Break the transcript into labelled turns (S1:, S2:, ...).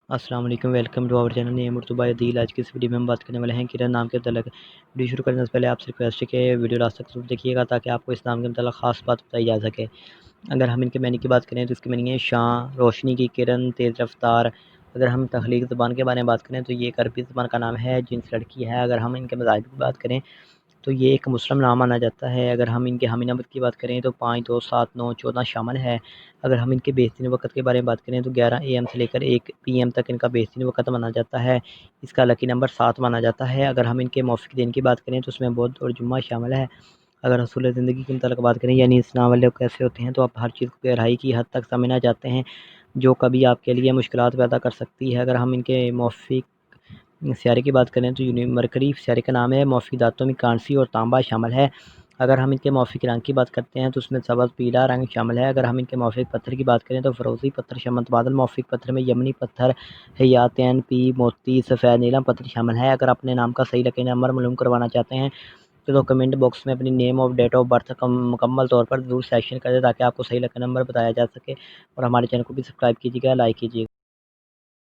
S1: السلام علیکم، welcome to our channel name Urdu by Adeel. آج کی اس ویڈیو میں ہم بات کرنے والے ہیں کرن نام کے متعلق۔ ویڈیو شروع کرنے سے پہلے آپ سے ریکویسٹ ہے کہ ویڈیو لاسٹ تک ضرور دیکھیے گا تاکہ آپ کو اس نام کے متعلق خاص بات بتائی جا سکے۔ اگر ہم ان کے معنی کی بات کریں تو اس کے معنی ہے شاں، روشنی کی کرن، تیز رفتار۔ اگر ہم تخلیق زبان کے بارے میں بات کریں تو یہ ایک عربی زبان کا نام ہے، جنس لڑکی ہے۔ اگر ہم ان کے مذاہب کی بات کریں تو یہ ایک مسلم نام مانا جاتا ہے۔ اگر ہم ان کے حامی نمبر کی بات کریں تو 5، 2، 7، 9، 14 شامل ہے۔ اگر ہم ان کے بہترین وقت کے بارے میں بات کریں تو 11 AM سے لے کر 1 PM تک ان کا بہترین وقت مانا جاتا ہے۔ اس کا لکی نمبر 7 مانا جاتا ہے۔ اگر ہم ان کے موافق دن کی بات کریں تو اس میں بدھ اور جمعہ شامل ہے۔ اگر اصول زندگی کے متعلق بات کریں یعنی اسلام والے کیسے ہوتے ہیں تو آپ ہر چیز کو گہرائی کی حد تک سمجھنا چاہتے ہیں جو کبھی آپ کے لیے مشکلات پیدا کر سکتی ہے۔ اگر ہم ان کے موافق سیارے کی بات کریں تو مرکری سیارے کا نام ہے۔ موافق دھاتوں میں کانسی اور تانبا شامل ہے۔ اگر ہم ان کے موافق رنگ کی بات کرتے ہیں تو اس میں سبز پیلا رنگ شامل ہے۔ اگر ہم ان کے موافق پتھر کی بات کریں تو فیروزی پتھر شمع تبادل موافق پتھر میں یمنی پتھر حیاتین پی موتی سفید نیلم پتھر شامل ہے۔ اگر اپنے نام کا صحیح لکی نمبر معلوم کروانا چاہتے ہیں تو کمنٹ باکس میں اپنی نیم اور ڈیٹ آف برتھ مکمل طور پر ضرور سیکشن کر دیں تاکہ آپ کو صحیح لکی نمبر بتایا جا سکے، اور ہمارے چینل کو بھی سبسکرائب کیجیے گا، لائک کیجیے گا۔